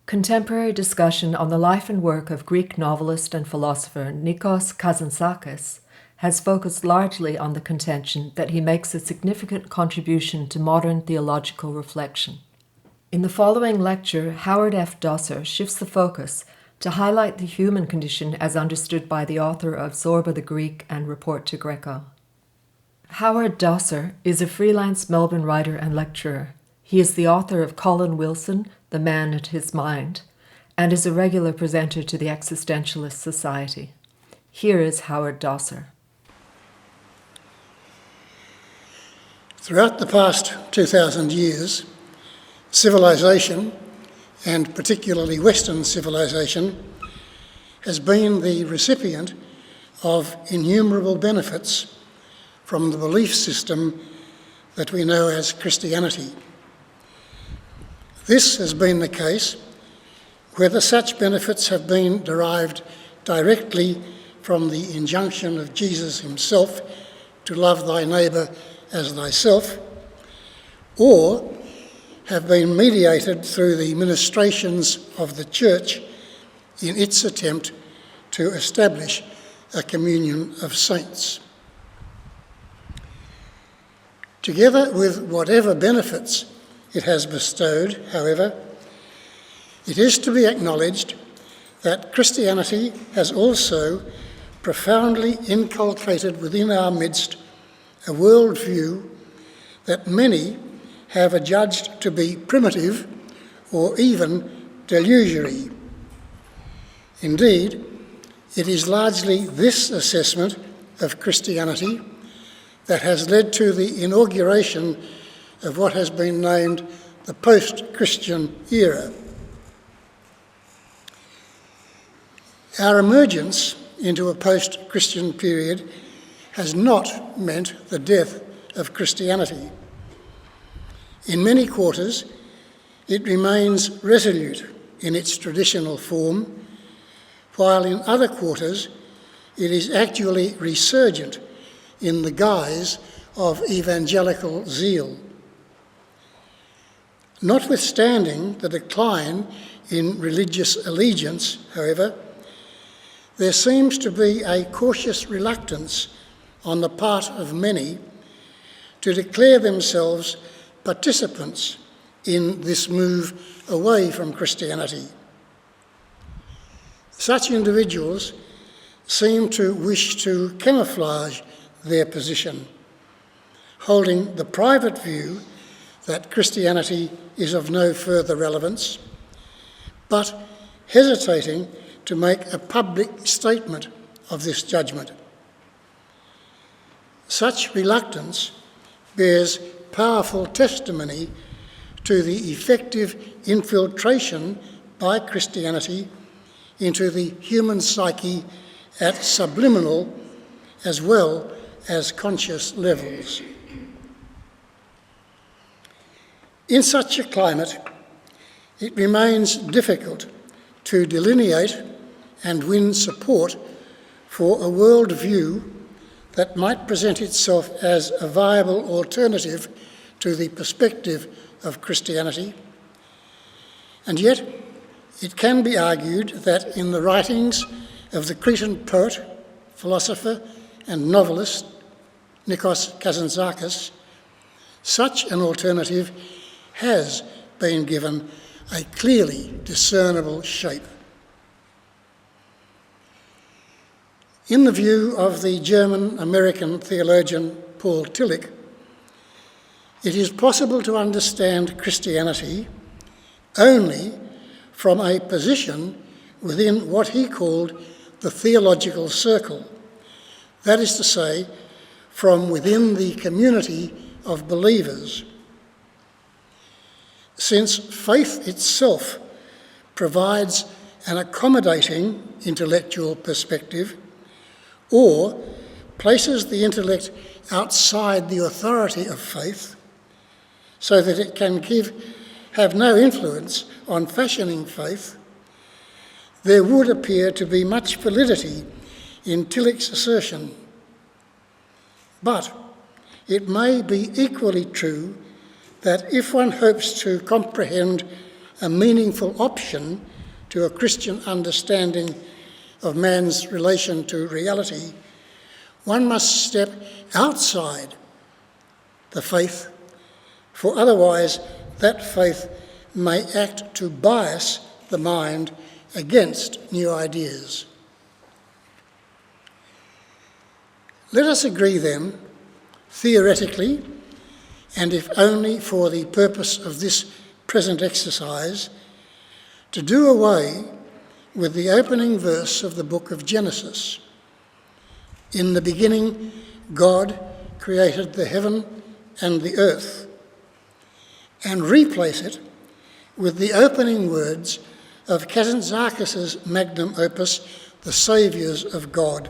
Contemporary discussion on the life and work of Greek novelist and philosopher Nikos Kazantzakis has focused largely on the contention that he makes a significant contribution to modern theological reflection. In the following lecture, Howard F Dossor shifts the focus to highlight the human condition as understood by the author of Zorba the Greek and Report to Greco. Howard Dossor is a freelance Melbourne writer and lecturer. He is the author of Colin Wilson, The Man and His Mind, and is a regular presenter to the Existentialist Society. Here is Howard Dossor. Throughout the past 2,000 years, civilization, and particularly Western civilization, has been the recipient of innumerable benefits from the belief system that we know as Christianity. This has been the case whether such benefits have been derived directly from the injunction of Jesus himself to love thy neighbour as thyself, or have been mediated through the ministrations of the Church in its attempt to establish a communion of saints. Together with whatever benefits it has bestowed, however, it is to be acknowledged that Christianity has also profoundly inculcated within our midst a worldview that many have adjudged to be primitive or even delusory. Indeed, it is largely this assessment of Christianity that has led to the inauguration of what has been named the post-Christian era. Our emergence into a post-Christian period has not meant the death of Christianity. In many quarters, it remains resolute in its traditional form, while in other quarters it is actually resurgent in the guise of evangelical zeal. Notwithstanding the decline in religious allegiance, however, there seems to be a cautious reluctance on the part of many to declare themselves participants in this move away from Christianity. Such individuals seem to wish to camouflage their position, holding the private view that Christianity is of no further relevance, but hesitating to make a public statement of this judgment. Such reluctance bears powerful testimony to the effective infiltration by Christianity into the human psyche at subliminal as well as conscious levels. In such a climate, it remains difficult to delineate and win support for a worldview that might present itself as a viable alternative to the perspective of Christianity. And yet, it can be argued that in the writings of the Cretan poet, philosopher, and novelist Nikos Kazantzakis, such an alternative has been given a clearly discernible shape. In the view of the German-American theologian Paul Tillich, it is possible to understand Christianity only from a position within what he called the theological circle, that is to say, from within the community of believers. Since faith itself provides an accommodating intellectual perspective, or places the intellect outside the authority of faith, so that it can have no influence on fashioning faith, there would appear to be much validity in Tillich's assertion. But it may be equally true that if one hopes to comprehend a meaningful option to a Christian understanding of man's relation to reality, one must step outside the faith, for otherwise that faith may act to bias the mind against new ideas. Let us agree then, theoretically, and if only for the purpose of this present exercise, to do away with the opening verse of the book of Genesis. In the beginning, God created the heaven and the earth, and replace it with the opening words of Kazantzakis' magnum opus, The Saviours of God.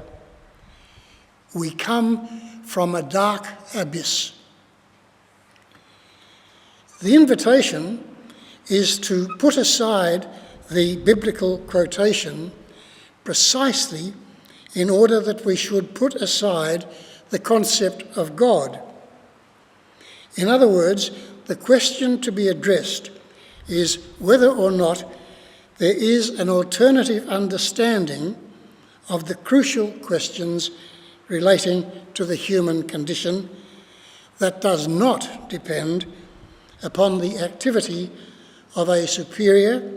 We come from a dark abyss. The invitation is to put aside the biblical quotation precisely in order that we should put aside the concept of God. In other words, the question to be addressed is whether or not there is an alternative understanding of the crucial questions relating to the human condition that does not depend upon the activity of a superior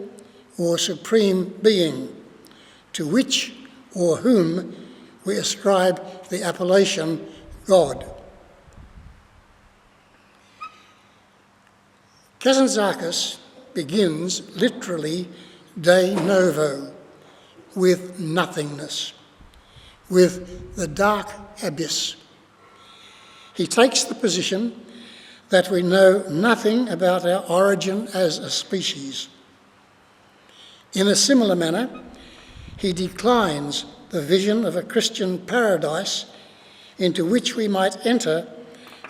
or supreme being, to which or whom we ascribe the appellation God. Kazantzakis begins literally de novo, with nothingness, with the dark abyss. He takes the position that we know nothing about our origin as a species. In a similar manner, he declines the vision of a Christian paradise into which we might enter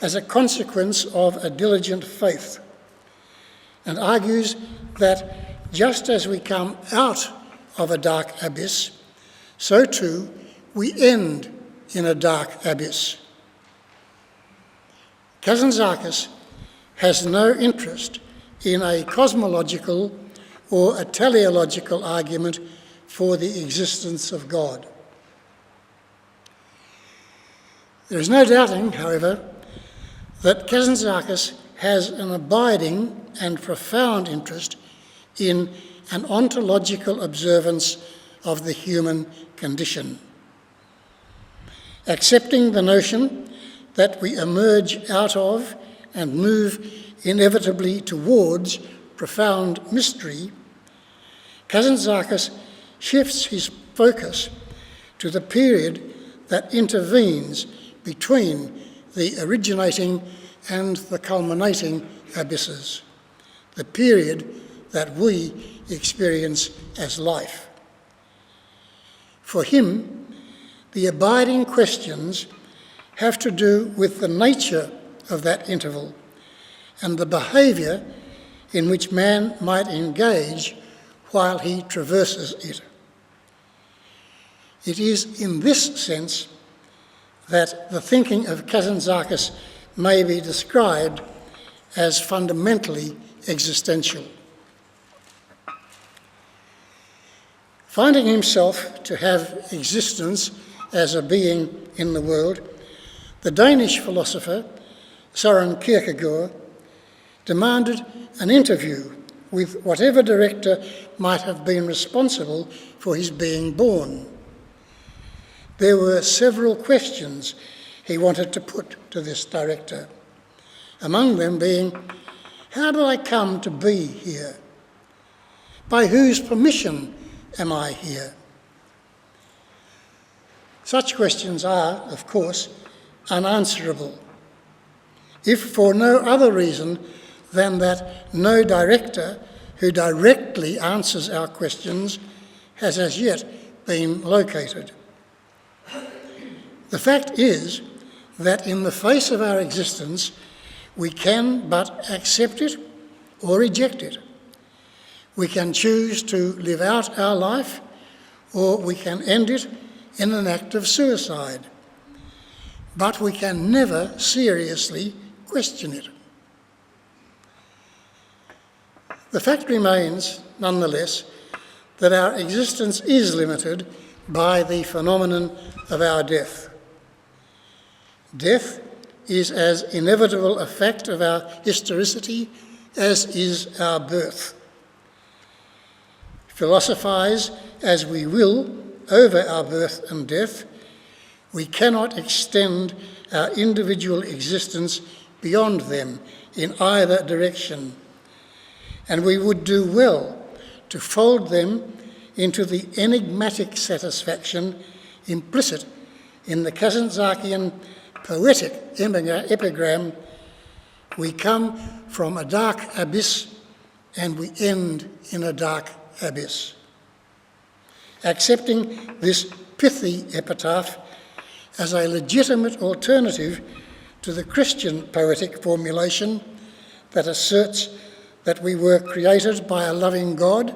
as a consequence of a diligent faith, and argues that just as we come out of a dark abyss, so too we end in a dark abyss. Kazantzakis has no interest in a cosmological or a teleological argument for the existence of God. There is no doubting, however, that Kazantzakis has an abiding and profound interest in an ontological observance of the human condition. Accepting the notion that we emerge out of and move inevitably towards profound mystery, Kazantzakis shifts his focus to the period that intervenes between the originating and the culminating abysses, the period that we experience as life. For him, the abiding questions have to do with the nature of that interval and the behaviour in which man might engage while he traverses it. It is in this sense that the thinking of Kazantzakis may be described as fundamentally existential. Finding himself to have existence as a being in the world, the Danish philosopher Søren Kierkegaard demanded an interview with whatever director might have been responsible for his being born. There were several questions he wanted to put to this director, among them being, how did I come to be here? By whose permission am I here? Such questions are, of course, unanswerable, if for no other reason than that no director who directly answers our questions has as yet been located. The fact is that in the face of our existence, we can but accept it or reject it. We can choose to live out our life, or we can end it in an act of suicide. But we can never seriously question it. The fact remains, nonetheless, that our existence is limited by the phenomenon of our death. Death is as inevitable a fact of our historicity as is our birth. Philosophize as we will over our birth and death, we cannot extend our individual existence beyond them in either direction, and we would do well to fold them into the enigmatic satisfaction implicit in the Kazantzakian poetic epigram, "We come from a dark abyss and we end in a dark abyss." Accepting this pithy epitaph as a legitimate alternative to the Christian poetic formulation that asserts that we were created by a loving God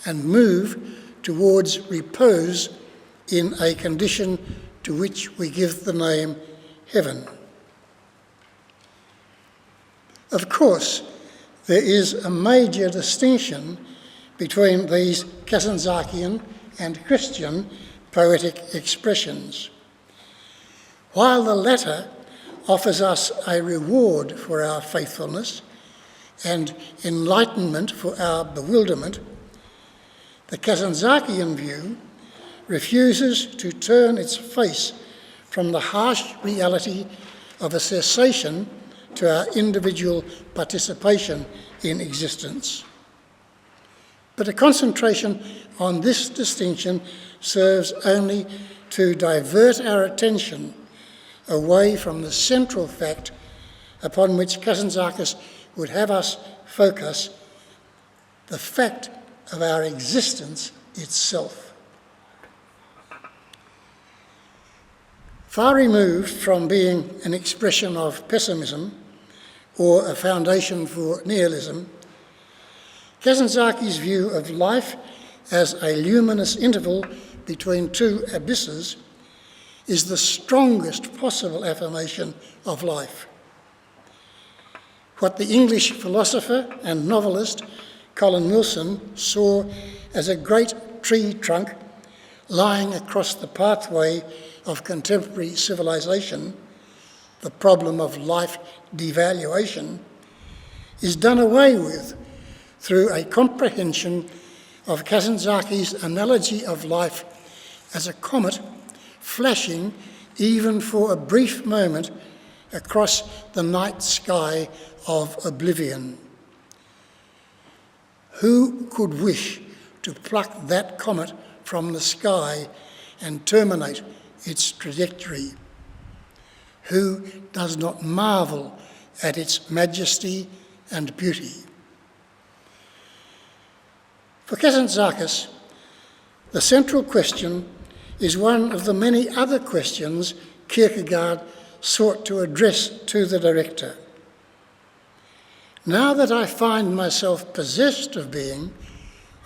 and move towards repose in a condition to which we give the name heaven. Of course, there is a major distinction between these Kazantzakian and Christian poetic expressions. While the latter offers us a reward for our faithfulness and enlightenment for our bewilderment, the Kazantzakian view refuses to turn its face from the harsh reality of a cessation to our individual participation in existence. But a concentration on this distinction serves only to divert our attention away from the central fact upon which Kazantzakis would have us focus, the fact of our existence itself. Far removed from being an expression of pessimism or a foundation for nihilism, Kazantzakis' view of life as a luminous interval between two abysses is the strongest possible affirmation of life. What the English philosopher and novelist Colin Wilson saw as a great tree trunk lying across the pathway of contemporary civilization, the problem of life devaluation, is done away with through a comprehension of Kazantzakis' analogy of life as a comet flashing, even for a brief moment, across the night sky of oblivion. Who could wish to pluck that comet from the sky and terminate its trajectory? Who does not marvel at its majesty and beauty? For Kazantzakis, the central question is one of the many other questions Kierkegaard sought to address to the director. Now that I find myself possessed of being,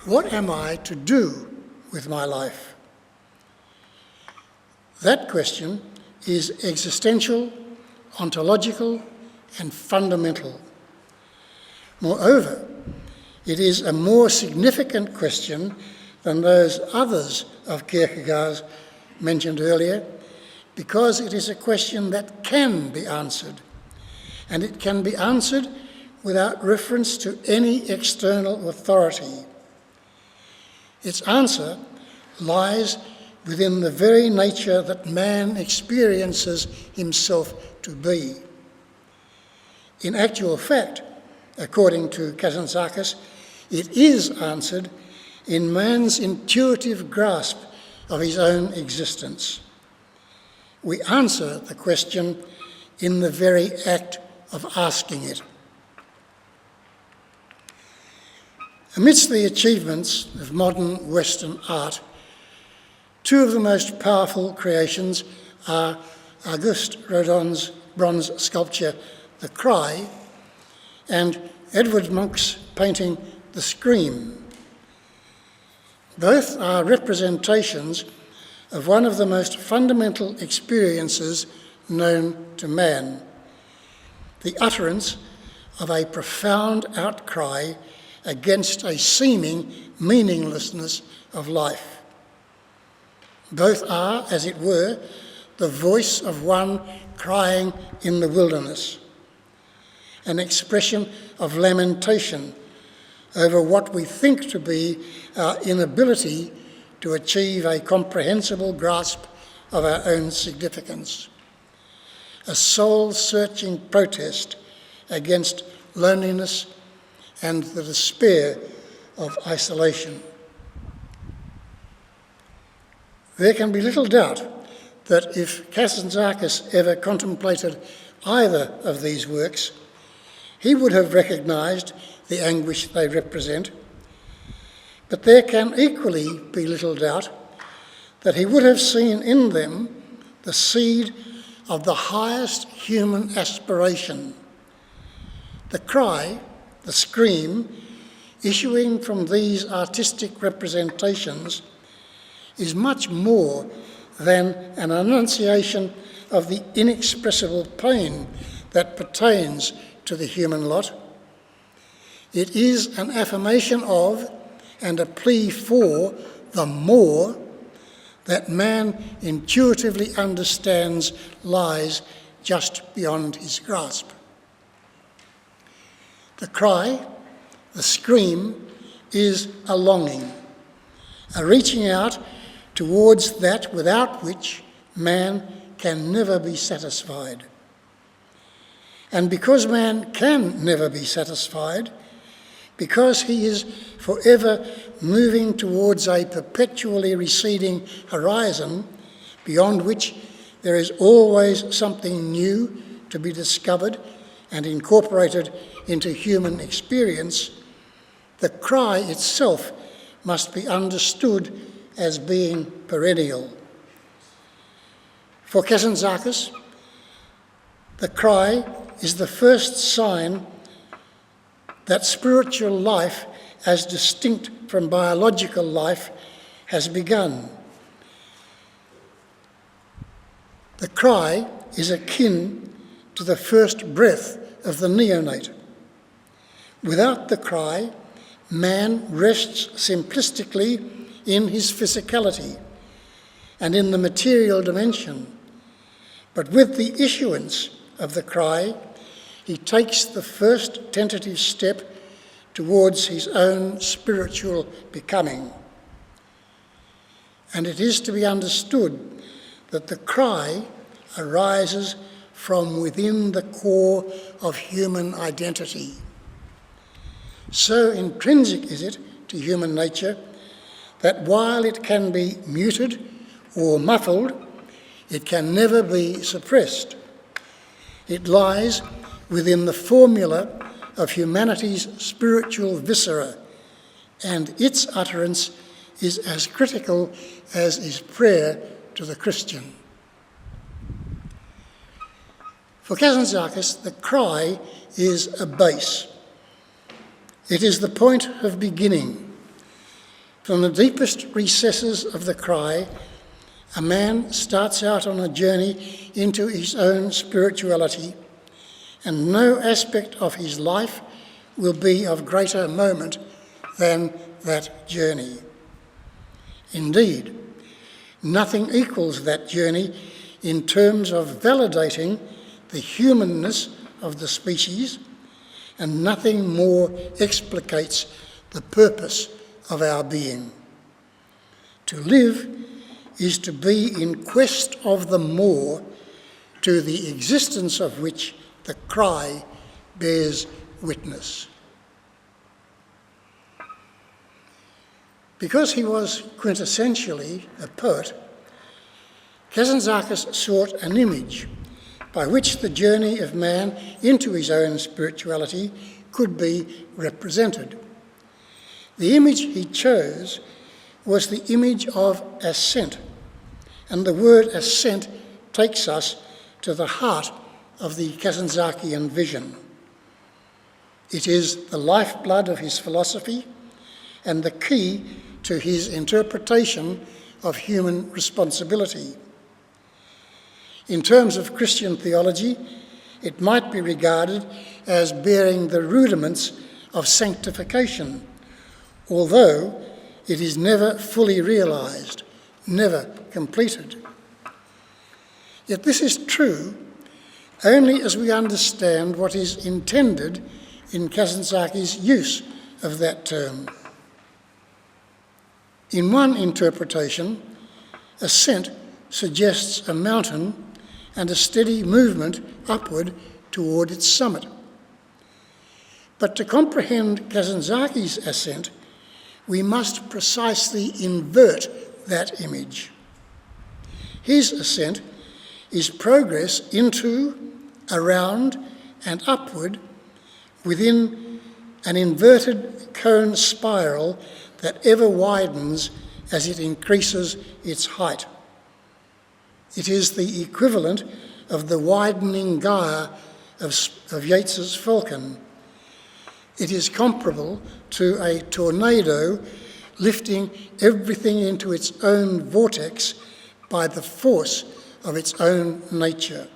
what am I to do with my life? That question is existential, ontological, and fundamental. Moreover, it is a more significant question than those others of Kierkegaard's mentioned earlier, because it is a question that can be answered, and it can be answered without reference to any external authority. Its answer lies within the very nature that man experiences himself to be. In actual fact, according to Kazantzakis, it is answered in man's intuitive grasp of his own existence. We answer the question in the very act of asking it. Amidst the achievements of modern Western art, two of the most powerful creations are Auguste Rodin's bronze sculpture, The Cry, and Edvard Munch's painting, The Scream. Both are representations of one of the most fundamental experiences known to man, the utterance of a profound outcry against a seeming meaninglessness of life. Both are, as it were, the voice of one crying in the wilderness, an expression of lamentation over what we think to be our inability to achieve a comprehensible grasp of our own significance, a soul-searching protest against loneliness and the despair of isolation. There can be little doubt that if Kazantzakis ever contemplated either of these works, he would have recognised the anguish they represent, but there can equally be little doubt that he would have seen in them the seed of the highest human aspiration. The cry, the scream, issuing from these artistic representations is much more than an enunciation of the inexpressible pain that pertains to the human lot. It is an affirmation of and a plea for the more that man intuitively understands lies just beyond his grasp. The cry, the scream, is a longing, a reaching out towards that without which man can never be satisfied. And because man can never be satisfied, because he is forever moving towards a perpetually receding horizon beyond which there is always something new to be discovered and incorporated into human experience, the cry itself must be understood as being perennial. For Kazantzakis, the cry is the first sign that spiritual life, as distinct from biological life, has begun. The cry is akin to the first breath of the neonate. Without the cry, man rests simplistically in his physicality and in the material dimension. But with the issuance of the cry, he takes the first tentative step towards his own spiritual becoming. And it is to be understood that the cry arises from within the core of human identity. So intrinsic is it to human nature that while it can be muted or muffled, it can never be suppressed. It lies within the formula of humanity's spiritual viscera, and its utterance is as critical as is prayer to the Christian. For Kazantzakis, the cry is a base. It is the point of beginning. From the deepest recesses of the cry, a man starts out on a journey into his own spirituality, and no aspect of his life will be of greater moment than that journey. Indeed, nothing equals that journey in terms of validating the humanness of the species, and nothing more explicates the purpose of our being. To live is to be in quest of the more, to the existence of which the cry bears witness. Because he was quintessentially a poet, Kazantzakis sought an image by which the journey of man into his own spirituality could be represented. The image he chose was the image of ascent, and the word ascent takes us to the heart of the Kazantzakian vision. It is the lifeblood of his philosophy and the key to his interpretation of human responsibility. In terms of Christian theology, it might be regarded as bearing the rudiments of sanctification, although it is never fully realised, never completed. Yet this is true only as we understand what is intended in Kazantzakis' use of that term. In one interpretation, ascent suggests a mountain and a steady movement upward toward its summit. But to comprehend Kazantzakis' ascent, we must precisely invert that image. His ascent is progress into, around, and upward within an inverted cone spiral that ever widens as it increases its height. It is the equivalent of the widening gyre of Yeats's Falcon. It is comparable to a tornado lifting everything into its own vortex by the force of its own nature.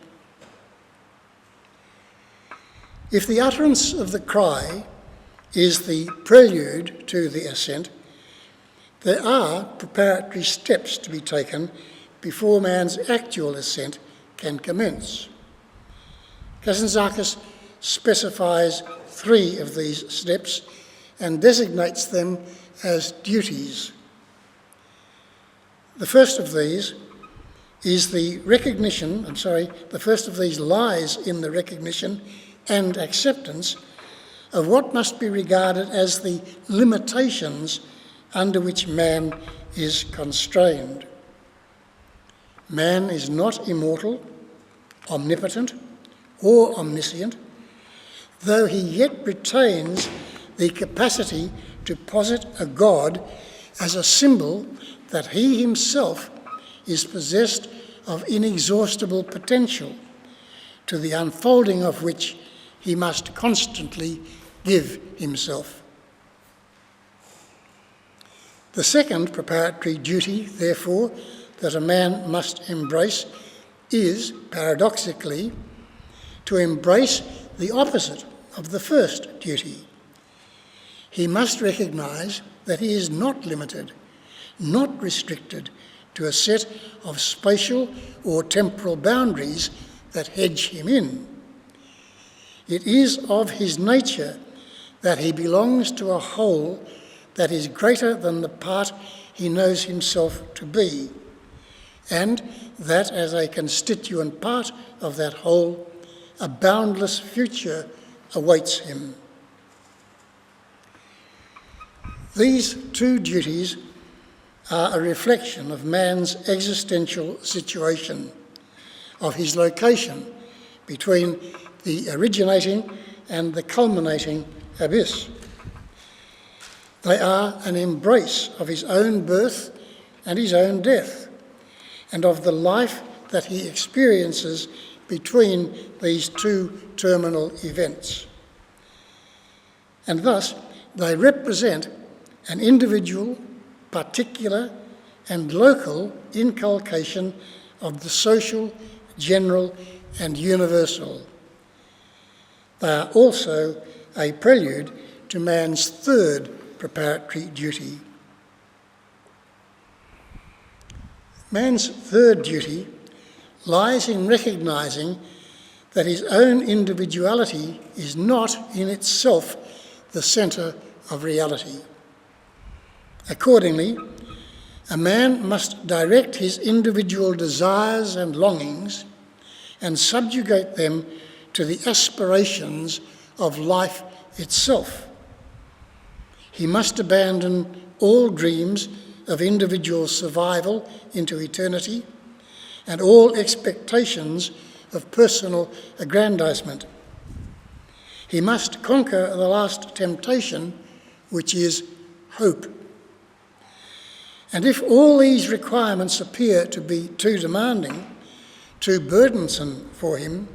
If the utterance of the cry is the prelude to the ascent, there are preparatory steps to be taken before man's actual ascent can commence. Kazantzakis specifies 3 of these steps and designates them as duties. The first of these lies in the recognition and acceptance of what must be regarded as the limitations under which man is constrained. Man is not immortal, omnipotent, or omniscient, though he yet retains the capacity to posit a God as a symbol that he himself is possessed of inexhaustible potential, to the unfolding of which he must constantly give himself. The second preparatory duty, therefore, that a man must embrace is, paradoxically, to embrace the opposite of the first duty. He must recognise that he is not limited, not restricted to a set of spatial or temporal boundaries that hedge him in. It is of his nature that he belongs to a whole that is greater than the part he knows himself to be, and that as a constituent part of that whole, a boundless future awaits him. These 2 duties are a reflection of man's existential situation, of his location between the originating and the culminating abyss. They are an embrace of his own birth and his own death, and of the life that he experiences between these 2 terminal events. And thus, they represent an individual, particular, and local inculcation of the social, general, and universal. They are also a prelude to man's 3rd preparatory duty. Man's 3rd duty lies in recognising that his own individuality is not in itself the centre of reality. Accordingly, a man must direct his individual desires and longings and subjugate them to the aspirations of life itself. He must abandon all dreams of individual survival into eternity and all expectations of personal aggrandizement. He must conquer the last temptation, which is hope. And if all these requirements appear to be too demanding, too burdensome for him,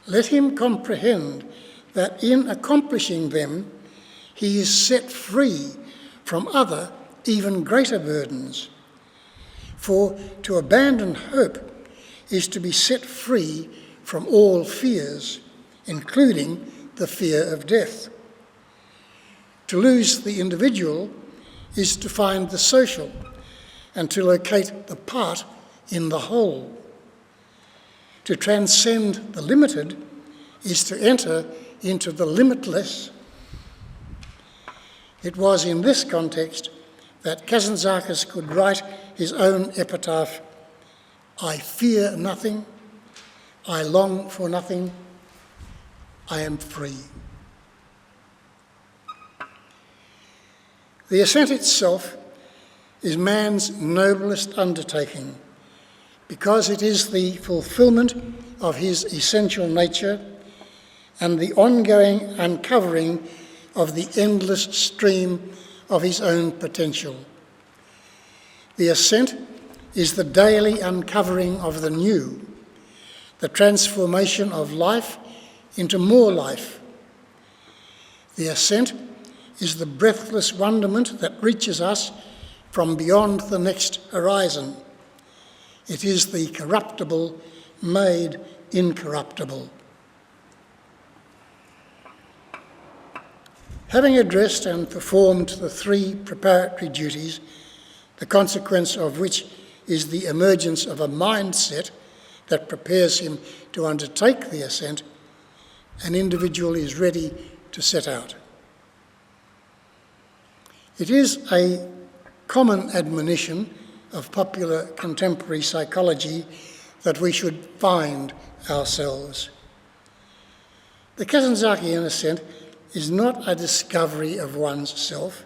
let him comprehend that in accomplishing them, he is set free from other, even greater burdens. For to abandon hope is to be set free from all fears, including the fear of death. To lose the individual is to find the social and to locate the part in the whole. To transcend the limited is to enter into the limitless. It was in this context that Kazantzakis could write his own epitaph, "I fear nothing, I long for nothing, I am free." The ascent itself is man's noblest undertaking because it is the fulfilment of his essential nature and the ongoing uncovering of the endless stream of his own potential. The ascent is the daily uncovering of the new, the transformation of life into more life. The ascent is the breathless wonderment that reaches us from beyond the next horizon. It is the corruptible made incorruptible. Having addressed and performed the three preparatory duties, the consequence of which is the emergence of a mindset that prepares him to undertake the ascent, an individual is ready to set out. It is a common admonition of popular contemporary psychology that we should find ourselves. The Kazantzakian ascent is not a discovery of one's self.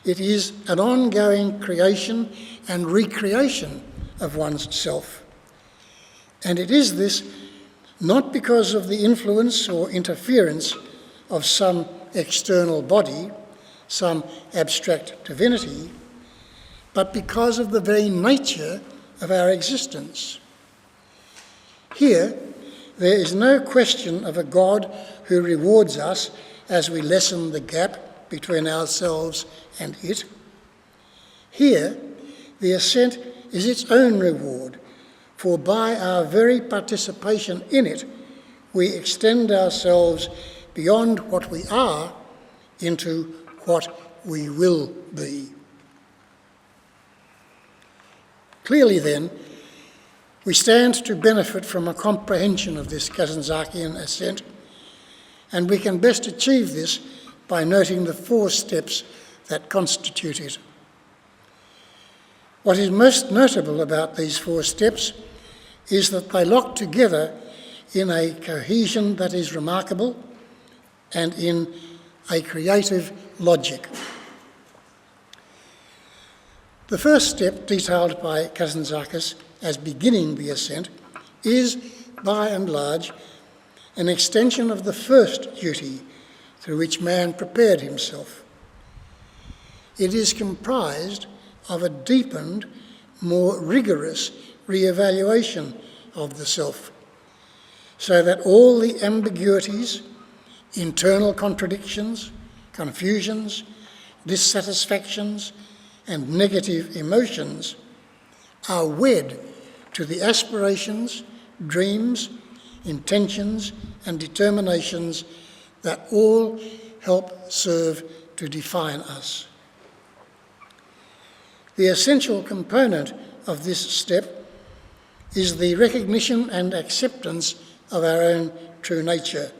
It is an ongoing creation and recreation of one's self. And it is this not because of the influence or interference of some external body, some abstract divinity, but because of the very nature of our existence. Here, there is no question of a God who rewards us as we lessen the gap between ourselves and it. Here, the ascent is its own reward, for by our very participation in it, we extend ourselves beyond what we are into what we will be. Clearly then, we stand to benefit from a comprehension of this Kazantzakian ascent, and we can best achieve this by noting the 4 steps that constitute it. What is most notable about these 4 steps is that they lock together in a cohesion that is remarkable and in a creative logic. The first step, detailed by Kazantzakis as beginning the ascent, is, by and large, an extension of the first duty through which man prepared himself. It is comprised of a deepened, more rigorous re-evaluation of the self, so that all the ambiguities, internal contradictions, confusions, dissatisfactions, and negative emotions are wed to the aspirations, dreams, intentions, and determinations that all help serve to define us. The essential component of this step is the recognition and acceptance of our own true nature,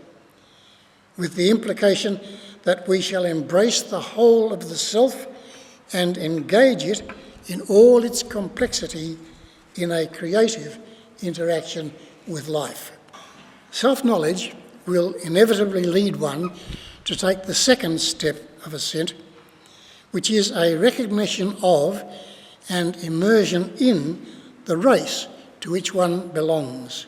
with the implication that we shall embrace the whole of the self and engage it in all its complexity in a creative interaction with life. Self-knowledge will inevitably lead one to take the second step of ascent, which is a recognition of and immersion in the race to which one belongs.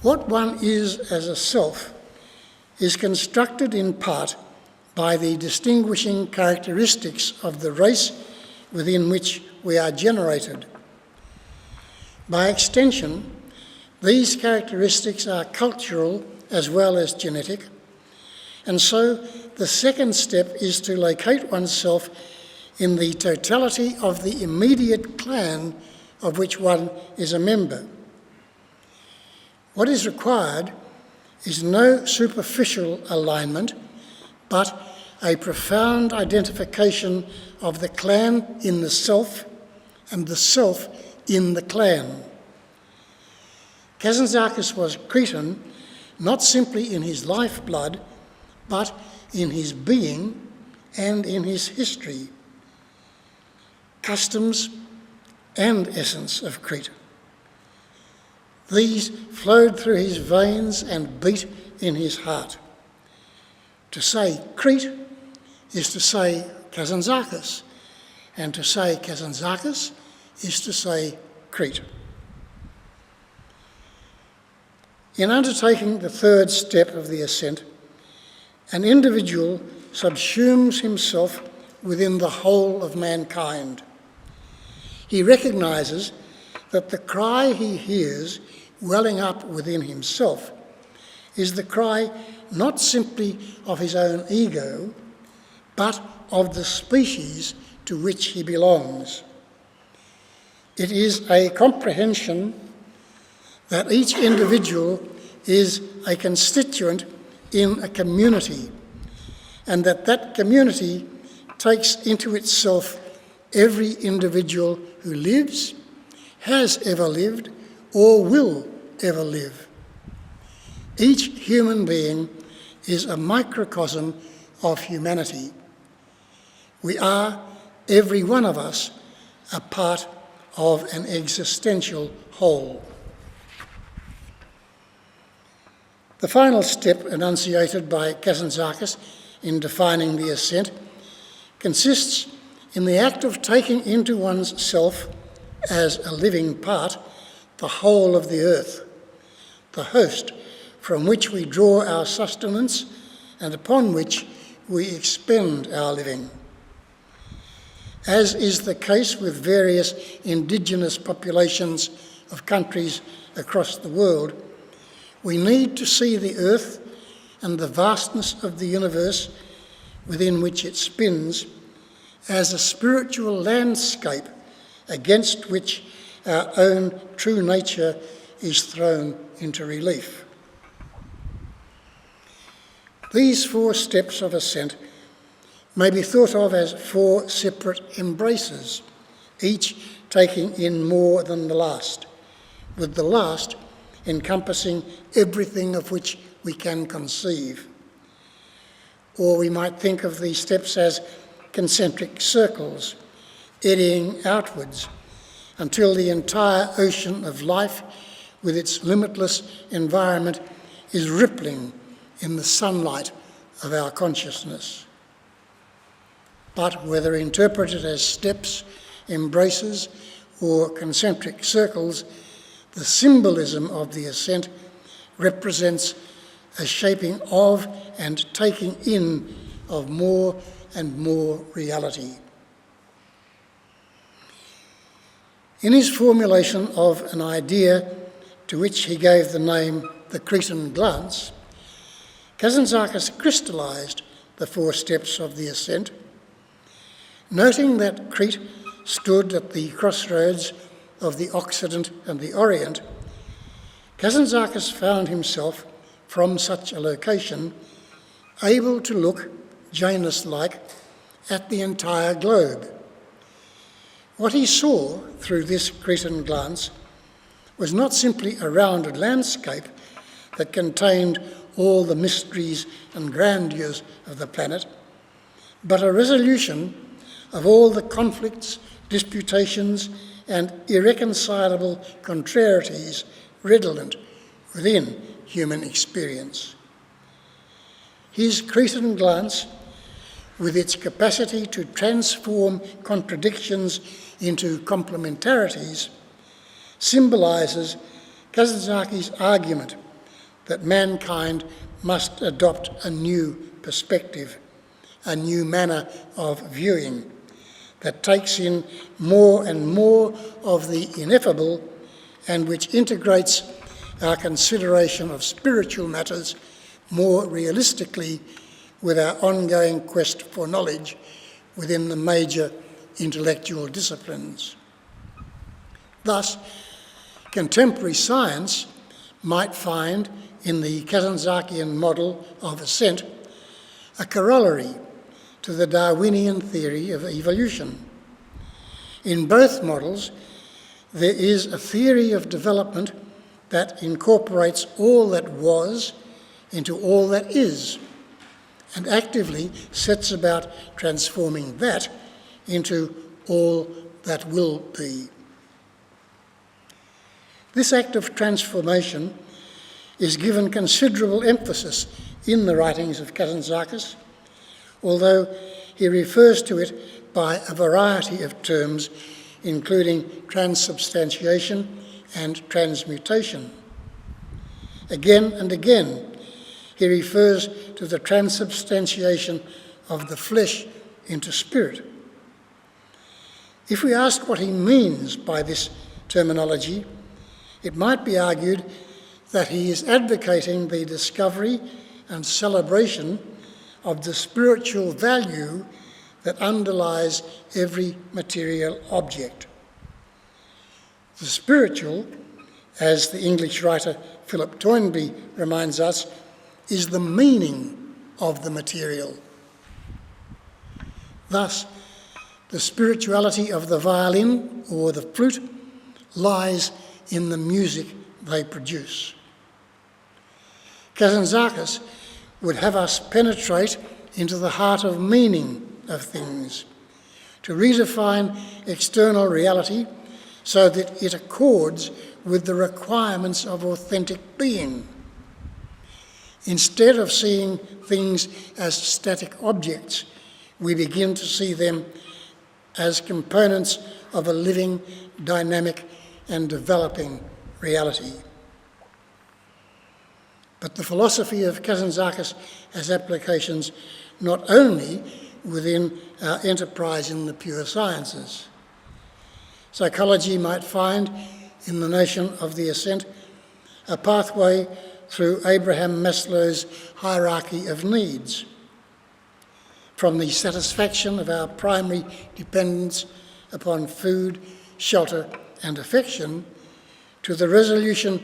What one is as a self is constructed in part by the distinguishing characteristics of the race within which we are generated. By extension, these characteristics are cultural as well as genetic, and so the second step is to locate oneself in the totality of the immediate clan of which one is a member. What is required is no superficial alignment, but a profound identification of the clan in the self and the self in the clan. Kazantzakis was Cretan not simply in his lifeblood, but in his being and in his history, customs and essence of Crete. These flowed through his veins and beat in his heart. To say Crete is to say Kazantzakis, and to say Kazantzakis is to say Crete. In undertaking the third step of the ascent, an individual subsumes himself within the whole of mankind. He recognises that the cry he hears welling up within himself is the cry not simply of his own ego, but of the species to which he belongs. It is a comprehension that each individual is a constituent in a community, and that community takes into itself every individual who lives, has ever lived, or will ever live. Each human being is a microcosm of humanity. We are, every one of us, a part of an existential whole. The final step enunciated by Kazantzakis in defining the ascent consists in the act of taking into one's self as a living part the whole of the earth, the host from which we draw our sustenance and upon which we expend our living. As is the case with various indigenous populations of countries across the world, we need to see the earth and the vastness of the universe within which it spins as a spiritual landscape against which our own true nature is thrown into relief. These 4 steps of ascent may be thought of as 4 separate embraces, each taking in more than the last, with the last encompassing everything of which we can conceive. Or we might think of these steps as concentric circles, eddying outwards until the entire ocean of life with its limitless environment is rippling in the sunlight of our consciousness. But whether interpreted as steps, embraces, or concentric circles, the symbolism of the ascent represents a shaping of and taking in of more and more reality. In his formulation of an idea to which he gave the name the Cretan glance, Kazantzakis crystallised the 4 steps of the ascent, noting that Crete stood at the crossroads of the Occident and the Orient. Kazantzakis found himself, from such a location, able to look, Janus-like, at the entire globe. What he saw through this Cretan glance was not simply a rounded landscape that contained all the mysteries and grandeurs of the planet, but a resolution of all the conflicts, disputations, and irreconcilable contrarieties redolent within human experience. His Cretan glance, with its capacity to transform contradictions into complementarities, symbolises Kazantzakis' argument that mankind must adopt a new perspective, a new manner of viewing that takes in more and more of the ineffable and which integrates our consideration of spiritual matters more realistically with our ongoing quest for knowledge within the major intellectual disciplines. Thus, contemporary science might find in the Kazantzakian model of ascent a corollary to the Darwinian theory of evolution. In both models, there is a theory of development that incorporates all that was into all that is, and actively sets about transforming that into all that will be. This act of transformation is given considerable emphasis in the writings of Kazantzakis, although he refers to it by a variety of terms, including transubstantiation and transmutation. Again and again, he refers to the transubstantiation of the flesh into spirit. If we ask what he means by this terminology, it might be argued that he is advocating the discovery and celebration of the spiritual value that underlies every material object. The spiritual, as the English writer Philip Toynbee reminds us, is the meaning of the material. Thus, the spirituality of the violin or the flute lies in the music they produce. Kazantzakis would have us penetrate into the heart of meaning of things, to redefine external reality so that it accords with the requirements of authentic being. Instead of seeing things as static objects, we begin to see them as components of a living, dynamic, and developing reality. But the philosophy of Kazantzakis has applications not only within our enterprise in the pure sciences. Psychology might find in the notion of the ascent a pathway through Abraham Maslow's hierarchy of needs, from the satisfaction of our primary dependence upon food, shelter, and affection, to the resolution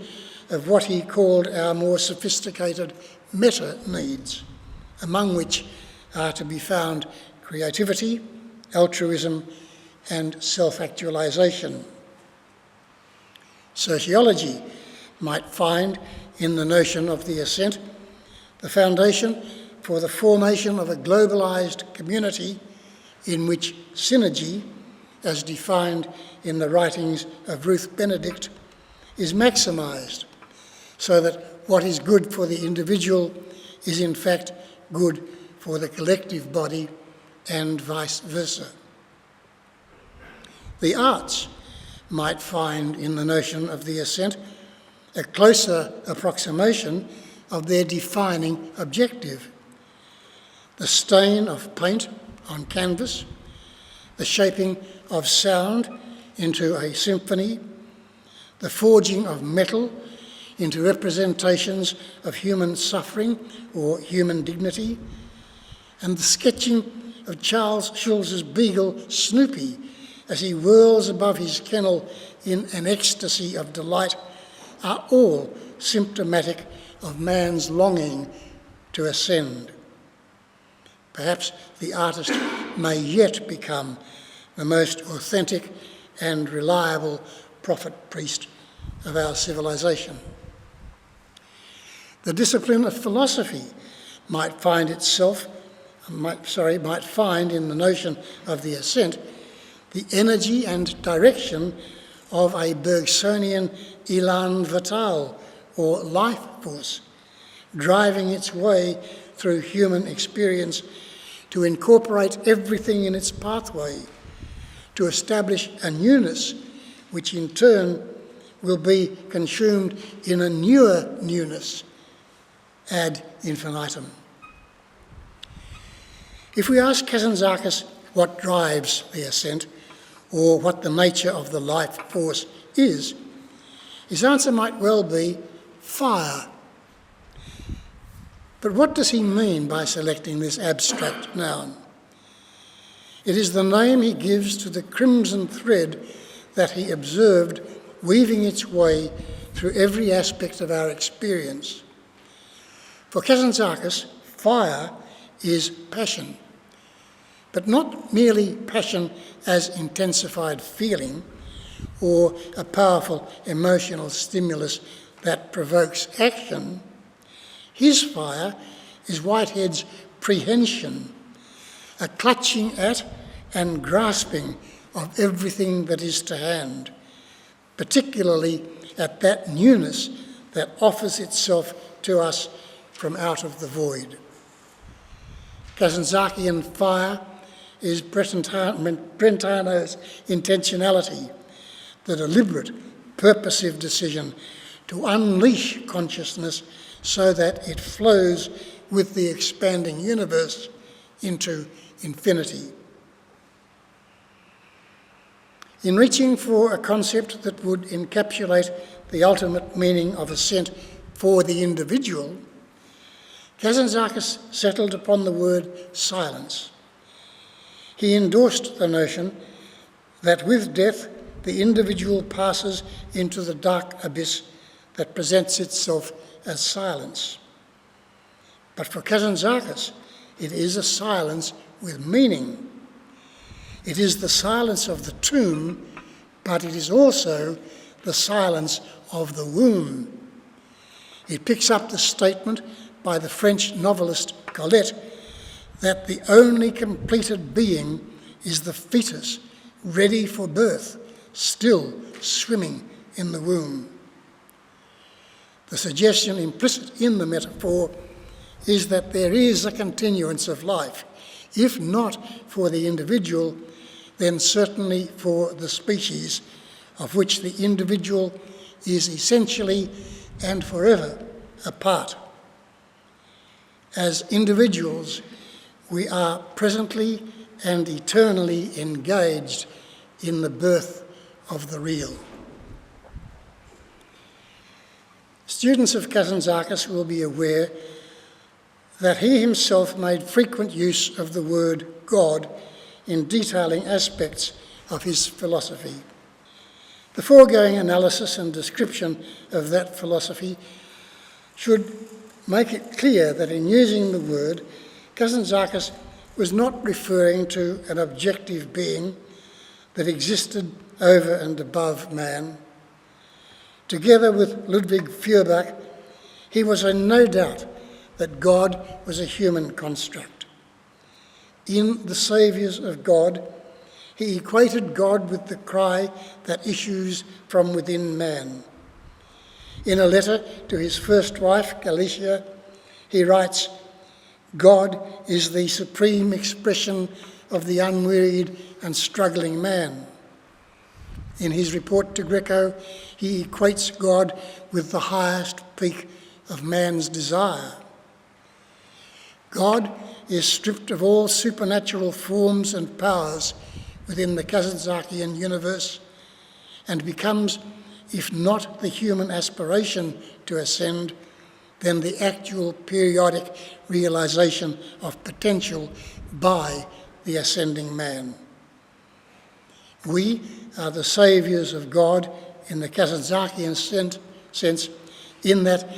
of what he called our more sophisticated meta-needs, among which are to be found creativity, altruism, and self-actualization. Sociology might find in the notion of the ascent the foundation for the formation of a globalised community in which synergy, as defined in the writings of Ruth Benedict, is maximised, so that what is good for the individual is in fact good for the collective body, and vice versa. The arts might find in the notion of the ascent a closer approximation of their defining objective: the stain of paint on canvas, the shaping of sound into a symphony, the forging of metal into representations of human suffering or human dignity, and the sketching of Charles Schulz's beagle Snoopy as he whirls above his kennel in an ecstasy of delight are all symptomatic of man's longing to ascend. Perhaps the artist may yet become the most authentic and reliable prophet-priest of our civilization. The discipline of philosophy might find in the notion of the ascent the energy and direction of a Bergsonian élan vital, or life force, driving its way through human experience to incorporate everything in its pathway, to establish a newness which in turn will be consumed in a newer newness, ad infinitum. If we ask Kazantzakis what drives the ascent, or what the nature of the life force is, his answer might well be fire. But what does he mean by selecting this abstract noun? It is the name he gives to the crimson thread that he observed weaving its way through every aspect of our experience. For Kazantzakis, fire is passion. But not merely passion as intensified feeling or a powerful emotional stimulus that provokes action. His fire is Whitehead's prehension, a clutching at and grasping of everything that is to hand, particularly at that newness that offers itself to us from out of the void. Kazantzakian fire is Brentano's intentionality, the deliberate, purposive decision to unleash consciousness so that it flows with the expanding universe into infinity. In reaching for a concept that would encapsulate the ultimate meaning of ascent for the individual, Kazantzakis settled upon the word silence. He endorsed the notion that with death, the individual passes into the dark abyss that presents itself as silence. But for Kazantzakis, it is a silence with meaning. It is the silence of the tomb, but it is also the silence of the womb. It picks up the statement by the French novelist Colette that the only completed being is the fetus ready for birth, still swimming in the womb. The suggestion implicit in the metaphor is that there is a continuance of life, if not for the individual, then certainly for the species, of which the individual is essentially and forever a part. As individuals, we are presently and eternally engaged in the birth of the real. Students of Kazantzakis will be aware that he himself made frequent use of the word God in detailing aspects of his philosophy. The foregoing analysis and description of that philosophy should make it clear that in using the word, Kazantzakis was not referring to an objective being that existed over and above man. Together with Ludwig Feuerbach, he was in no doubt that God was a human construct. In The Saviours of God, he equated God with the cry that issues from within man. In a letter to his first wife, Galicia, he writes, "God is the supreme expression of the unwearied and struggling man." In his report to Greco, he equates God with the highest peak of man's desire. God is stripped of all supernatural forms and powers within the Kazantzakian universe and becomes, if not the human aspiration to ascend, then the actual periodic realisation of potential by the ascending man. We are the saviours of God in the Kazantzakian sense, in that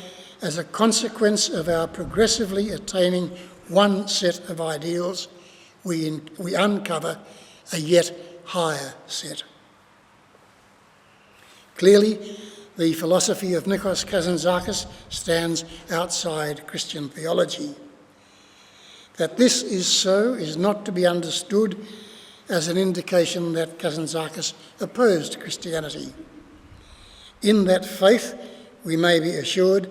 as a consequence of our progressively attaining one set of ideals, we uncover a yet higher set. Clearly, the philosophy of Nikos Kazantzakis stands outside Christian theology. That this is so is not to be understood as an indication that Kazantzakis opposed Christianity. In that faith, we may be assured,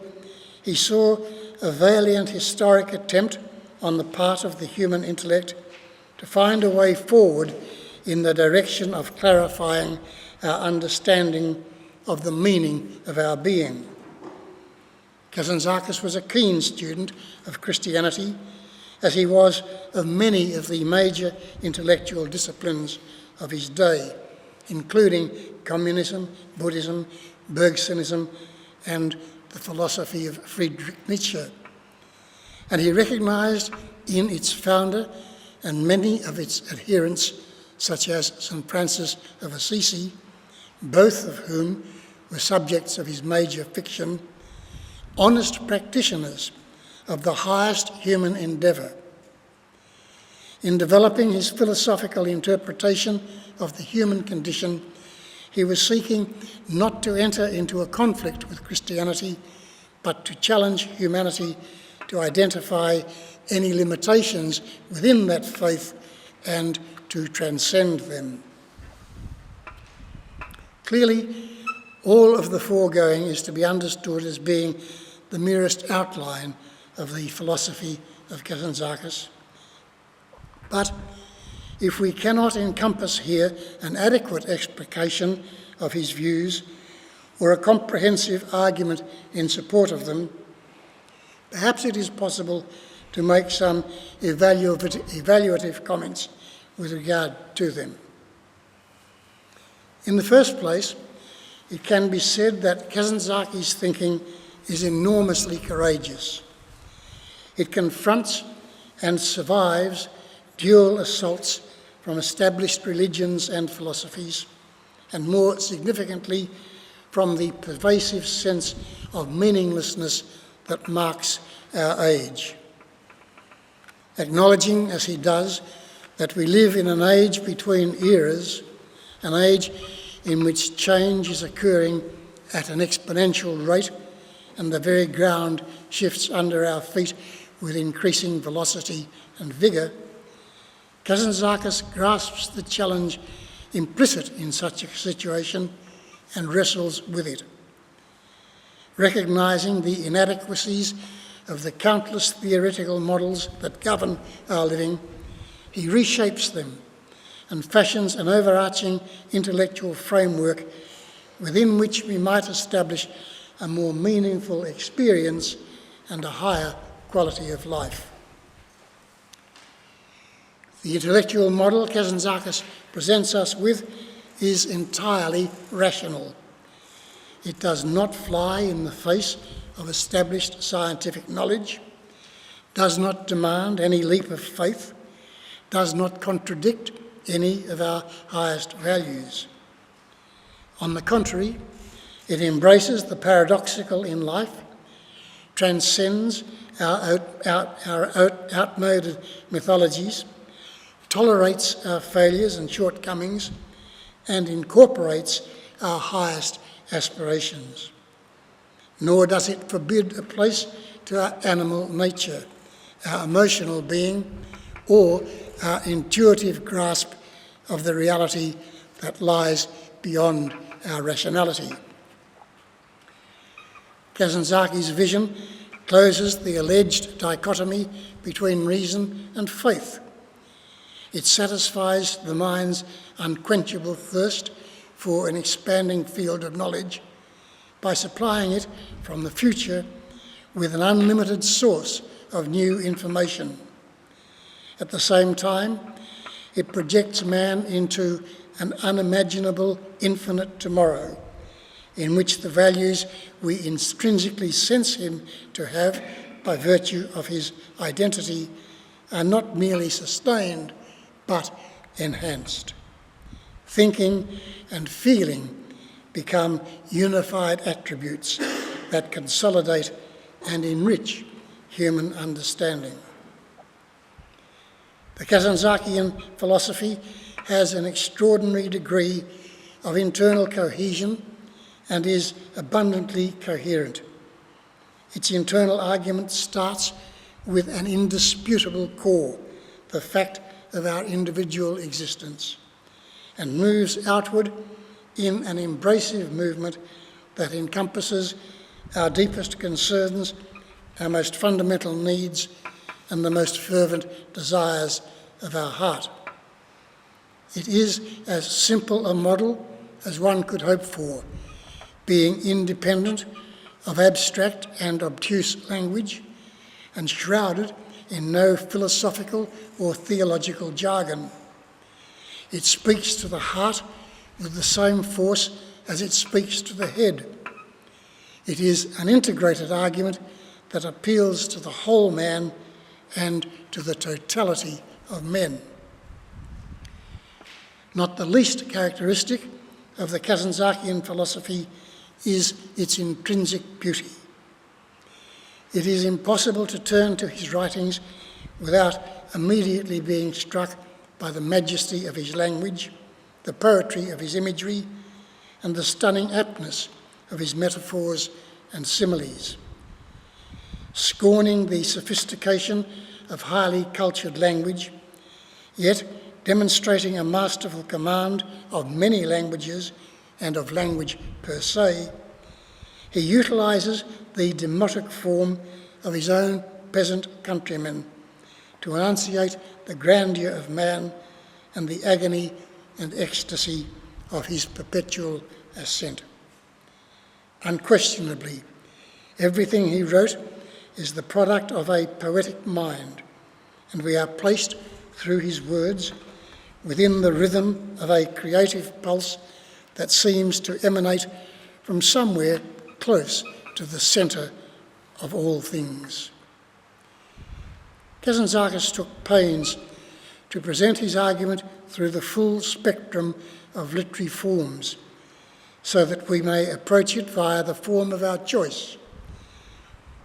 he saw a valiant historic attempt on the part of the human intellect to find a way forward in the direction of clarifying our understanding of the meaning of our being. Kazantzakis was a keen student of Christianity, as he was of many of the major intellectual disciplines of his day, including communism, Buddhism, Bergsonism, and the philosophy of Friedrich Nietzsche. And he recognised in its founder and many of its adherents, such as St. Francis of Assisi, both of whom were subjects of his major fiction, honest practitioners of the highest human endeavour, In developing his philosophical interpretation of the human condition, he was seeking not to enter into a conflict with Christianity, but to challenge humanity to identify any limitations within that faith and to transcend them. Clearly, all of the foregoing is to be understood as being the merest outline of the philosophy of Kazantzakis. But if we cannot encompass here an adequate explication of his views or a comprehensive argument in support of them, perhaps it is possible to make some evaluative comments with regard to them. In the first place, it can be said that Kazantzakis' thinking is enormously courageous. It confronts and survives dual assaults from established religions and philosophies, and more significantly, from the pervasive sense of meaninglessness that marks our age. Acknowledging, as he does, that we live in an age between eras, an age in which change is occurring at an exponential rate and the very ground shifts under our feet with increasing velocity and vigour, Kazantzakis grasps the challenge implicit in such a situation and wrestles with it. Recognising the inadequacies of the countless theoretical models that govern our living, he reshapes them and fashions an overarching intellectual framework within which we might establish a more meaningful experience and a higher quality of life. The intellectual model Kazantzakis presents us with is entirely rational. It does not fly in the face of established scientific knowledge, does not demand any leap of faith, does not contradict any of our highest values. On the contrary, it embraces the paradoxical in life, transcends our outmoded mythologies, tolerates our failures and shortcomings, and incorporates our highest aspirations. Nor does it forbid a place to our animal nature, our emotional being, or our intuitive grasp of the reality that lies beyond our rationality. Kazantzakis' vision closes the alleged dichotomy between reason and faith. It satisfies the mind's unquenchable thirst for an expanding field of knowledge by supplying it from the future with an unlimited source of new information. At the same time, it projects man into an unimaginable infinite tomorrow in which the values we intrinsically sense him to have by virtue of his identity are not merely sustained but enhanced. Thinking and feeling become unified attributes that consolidate and enrich human understanding. The Kazantzakian philosophy has an extraordinary degree of internal cohesion and is abundantly coherent. Its internal argument starts with an indisputable core, the fact of our individual existence, and moves outward in an embracive movement that encompasses our deepest concerns, our most fundamental needs, and the most fervent desires of our heart. It is as simple a model as one could hope for, being independent of abstract and obtuse language and shrouded in no philosophical or theological jargon. It speaks to the heart with the same force as it speaks to the head. It is an integrated argument that appeals to the whole man and to the totality of men. Not the least characteristic of the Kazantzakian philosophy is its intrinsic beauty. It is impossible to turn to his writings without immediately being struck by the majesty of his language, the poetry of his imagery, and the stunning aptness of his metaphors and similes. Scorning the sophistication of highly cultured language, yet demonstrating a masterful command of many languages and of language per se, he utilises the demotic form of his own peasant countrymen to enunciate the grandeur of man and the agony and ecstasy of his perpetual ascent. Unquestionably, everything he wrote is the product of a poetic mind, and we are placed through his words within the rhythm of a creative pulse that seems to emanate from somewhere close to the centre of all things. Kazantzakis took pains to present his argument through the full spectrum of literary forms, so that we may approach it via the form of our choice.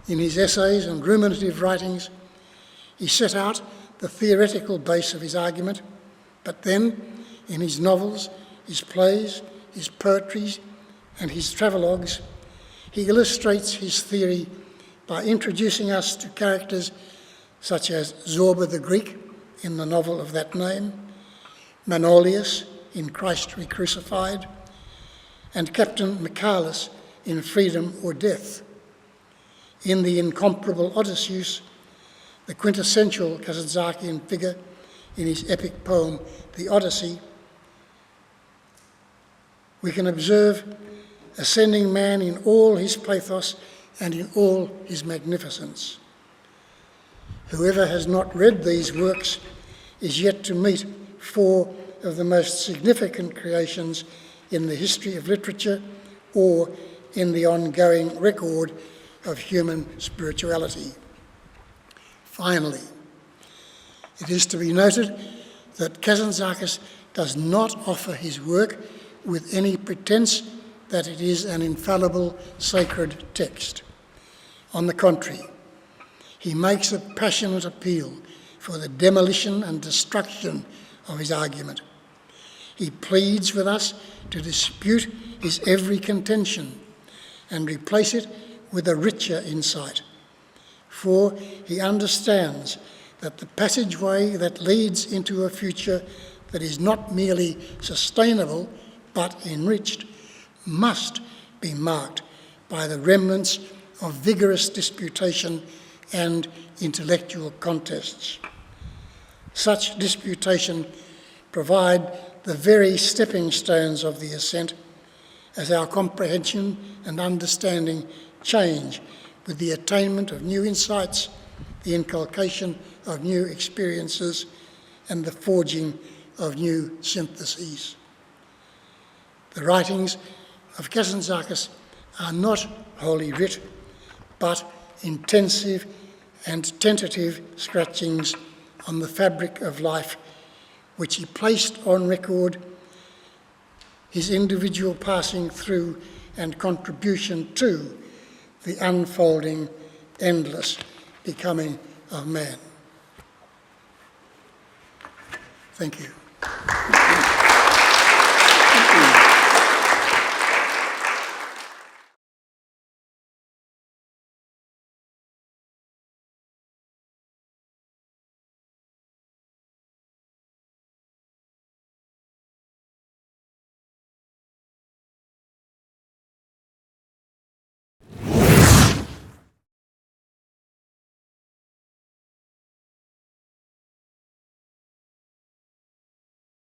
In his essays and ruminative writings, he set out the theoretical base of his argument, but then, in his novels, his plays, his poetry, and his travelogues, he illustrates his theory by introducing us to characters such as Zorba the Greek in the novel of that name, Manolius in Christ Recrucified, and Captain Michaelis in Freedom or Death. In the incomparable Odysseus, the quintessential Kazantzakian figure in his epic poem, The Odyssey, we can observe ascending man in all his pathos and in all his magnificence. Whoever has not read these works is yet to meet four of the most significant creations in the history of literature or in the ongoing record of human spirituality. Finally, it is to be noted that Kazantzakis does not offer his work with any pretense that it is an infallible sacred text. On the contrary, he makes a passionate appeal for the demolition and destruction of his argument. He pleads with us to dispute his every contention and replace it with a richer insight, for he understands that the passageway that leads into a future that is not merely sustainable but enriched must be marked by the remnants of vigorous disputation and intellectual contests. Such disputation provide the very stepping stones of the ascent as our comprehension and understanding change with the attainment of new insights, the inculcation of new experiences, and the forging of new syntheses. The writings of Kazantzakis are not Holy Writ, but intensive and tentative scratchings on the fabric of life, which he placed on record, his individual passing through and contribution to the unfolding, endless becoming of man. Thank you.